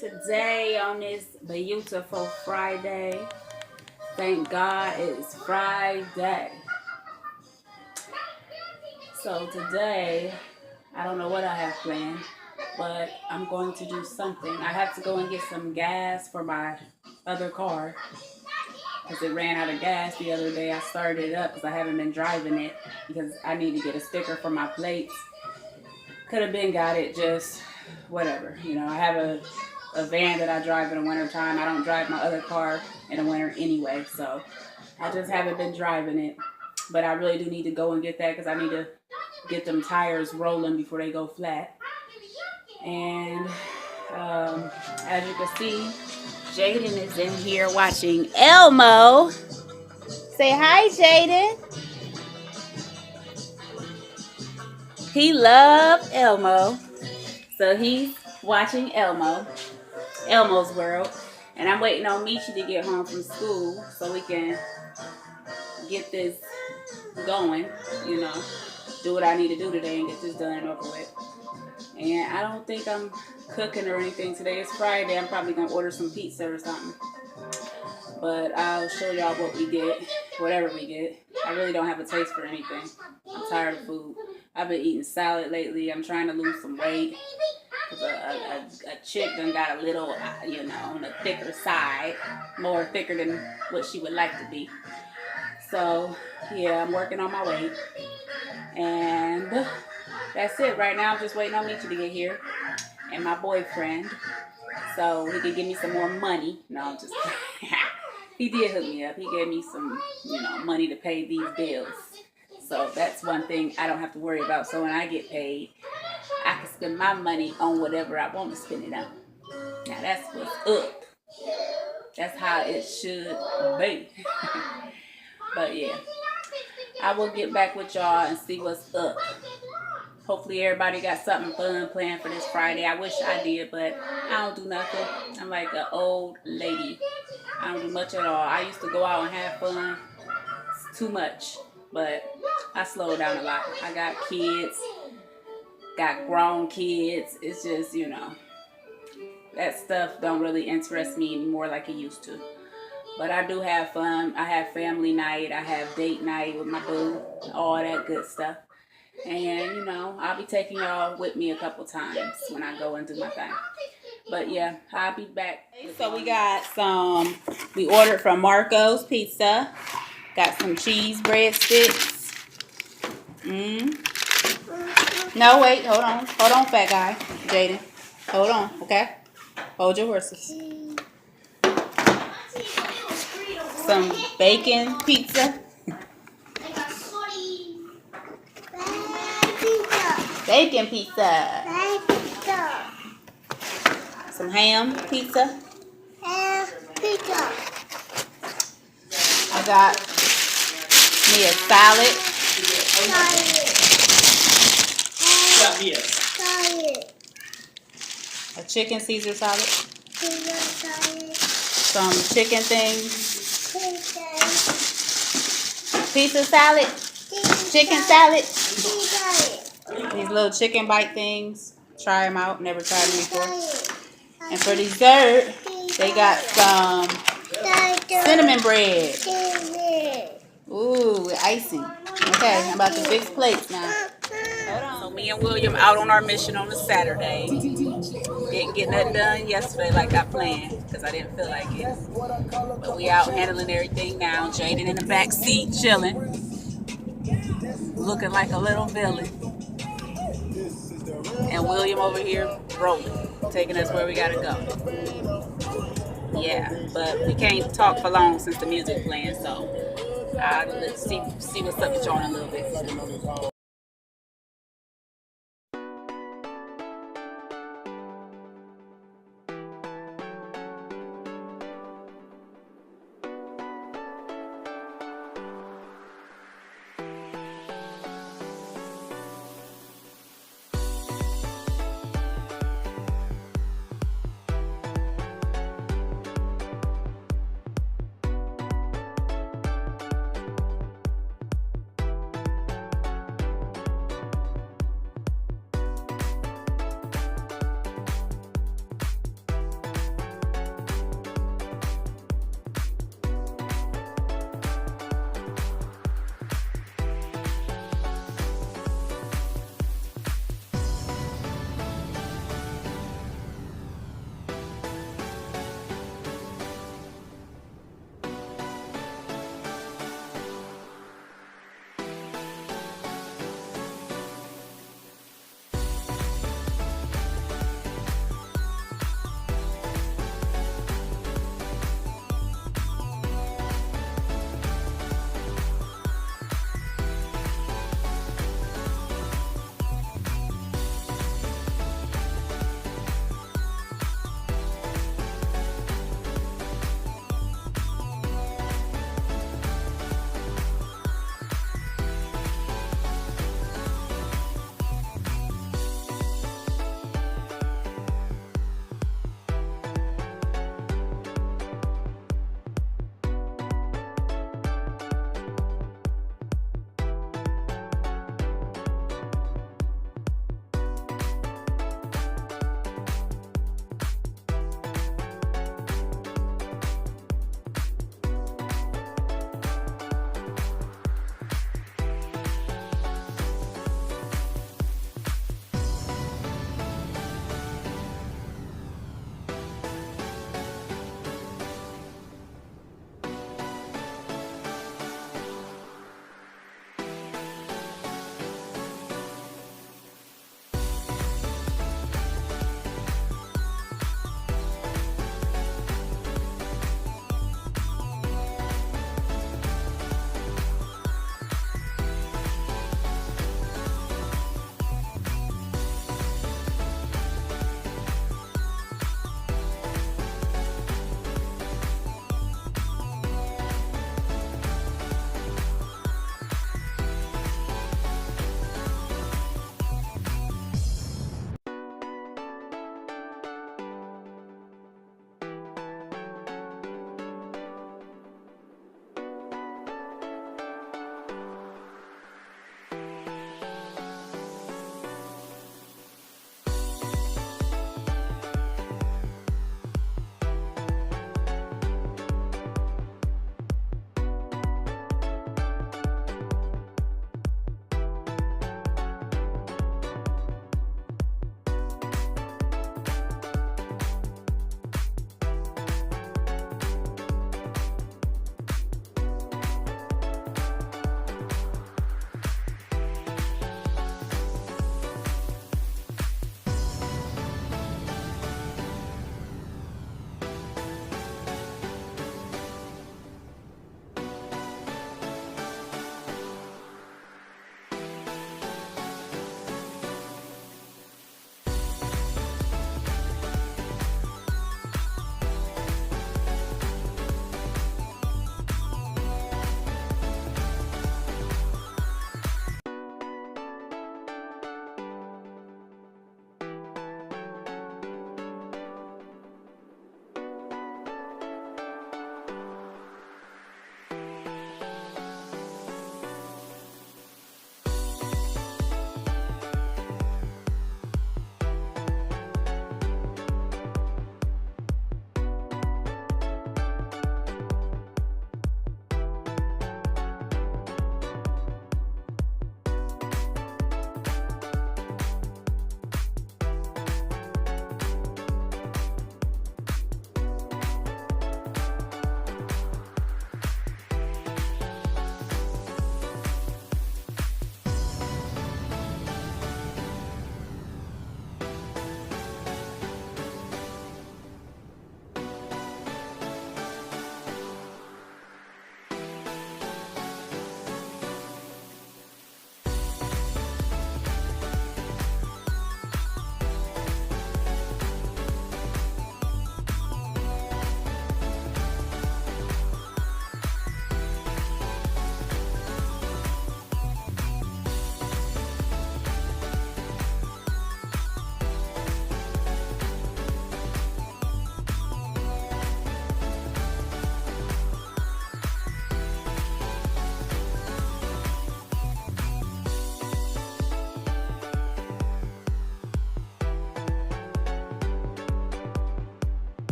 today on this beautiful Friday. Thank God it's Friday. So today, I don't know what I have planned, but I'm going to do something. I have to go and get some gas for my other car because it ran out of gas the other day. I started it up because I haven't been driving it because I need to get a sticker for my plates. Could have been got it, just whatever. You know, I have a van that I drive in the winter time. I don't drive my other car in the winter anyway, so I just haven't been driving it. But I really do need to go and get that because I need to get them tires rolling before they go flat. And as you can see, Jaden is in here watching Elmo. Say hi, Jaden. He loves Elmo. So he's watching Elmo's World. And I'm waiting on Michi to get home from school so we can get this going, you know, do what I need to do today and get this done and over with. And I don't think I'm cooking or anything today. It's Friday. I'm probably going to order some pizza or something. But I'll show y'all what we get, whatever we get. I really don't have a taste for anything. I'm tired of food. I've been eating salad lately. I'm trying to lose some weight. A chick done got a little, you know, on the thicker side. More thicker than what she would like to be. So, yeah, I'm working on my weight. And that's it. Right now, I'm just waiting on Michi to get here. And my boyfriend. So, he could give me some more money. No, I'm just kidding. He did hook me up. He gave me some, you know, money to pay these bills. So, that's one thing I don't have to worry about. So, when I get paid, I can spend my money on whatever I want to spend it on. Now, that's what's up. That's how it should be. But, yeah. I will get back with y'all and see what's up. Hopefully everybody got something fun planned for this Friday. I wish I did, but I don't do nothing. I'm like an old lady. I don't do much at all. I used to go out and have fun. It's too much. But I slowed down a lot. I got kids. Got grown kids. It's just, you know, that stuff don't really interest me anymore like it used to. But I do have fun. I have family night. I have date night with my boo. All that good stuff. And, you know, I'll be taking y'all with me a couple times when I go and do my thing. But, yeah, I'll be back. So we got some, we ordered from Marco's Pizza. Got some cheese breadsticks. No, wait, hold on. Hold on, fat guy. Jaden. Hold on, okay? Hold your horses. Some bacon pizza. Bacon pizza. Some ham pizza. I got me a salad. A chicken Caesar salad. Some chicken things. Pizza salad. Chicken salad. These little chicken bite things. Try them out. Never tried them before. And for dessert, they got some cinnamon bread. Ooh, with icing. Okay, I'm about to fix plates now. Hold on. So me and William out on our mission on a Saturday. Didn't get nothing done yesterday like I planned because I didn't feel like it. But we out handling everything now. Jaden in the back seat chilling. Looking like a little villain. And William over here rolling. Taking us where we gotta go. Yeah, but we can't talk for long since the music playing, so let's see what's up with y'all in a little bit.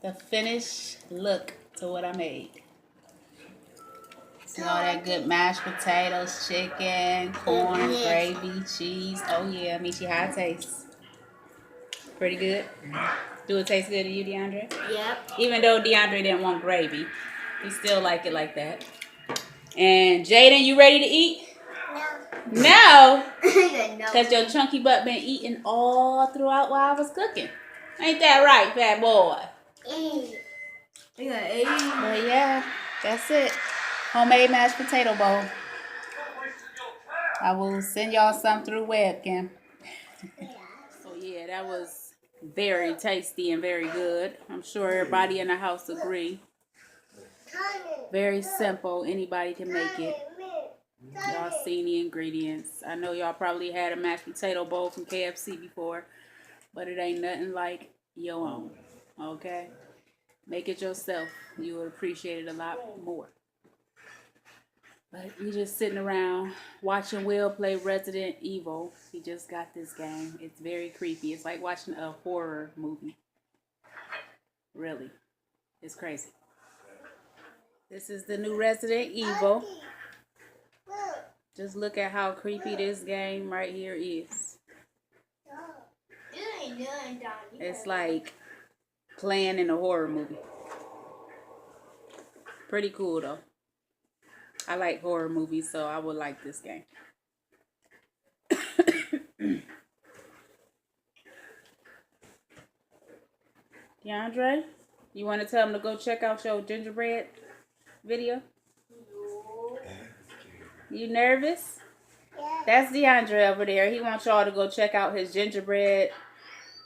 the finished look to what I made. See all that good mashed potatoes, chicken, corn, gravy, cheese. Oh yeah, Michi, how it tastes? Pretty good? Do it taste good to you, DeAndre? Yep. Even though DeAndre didn't want gravy, he still like it like that. And Jaden, you ready to eat? No. No? Because your chunky butt been eating all throughout while I was cooking. Ain't that right, fat boy? But yeah, that's it. Homemade mashed potato bowl. I will send y'all some through webcam. So yeah, that was very tasty and very good. I'm sure everybody in the house agree. Very simple. Anybody can make it. Y'all seen the ingredients. I know y'all probably had a mashed potato bowl from KFC before, but it ain't nothing like your own. Okay? Make it yourself. You would appreciate it a lot more. But we just sitting around watching Will play Resident Evil. He just got this game. It's very creepy. It's like watching a horror movie. Really. It's crazy. This is the new Resident Evil. Just look at how creepy this game right here is. It's like playing in a horror movie. Pretty cool though. I like horror movies, so I would like this game. DeAndre, you want to tell them to go check out your gingerbread video? You nervous? Yeah. That's DeAndre over there. He wants y'all to go check out his gingerbread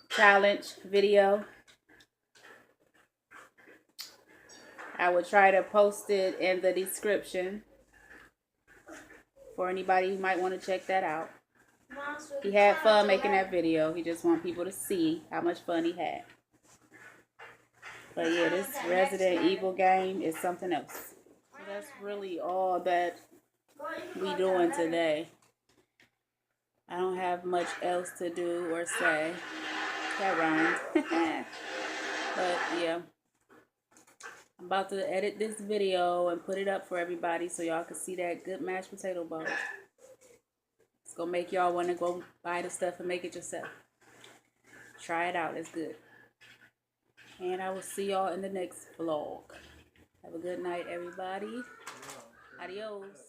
challenge video. I will try to post it in the description for anybody who might want to check that out. He had fun making that video. He just wants people to see how much fun he had. But yeah, this Resident Evil game is something else. So that's really all that we doing today. I don't have much else to do or say. That rhymes. But yeah, I'm about to edit this video and put it up for everybody so y'all can see that good mashed potato bowl. It's gonna make y'all want to go buy the stuff and make it yourself. Try it out. It's good. And I will see y'all in the next vlog. Have a good night, everybody. Adios.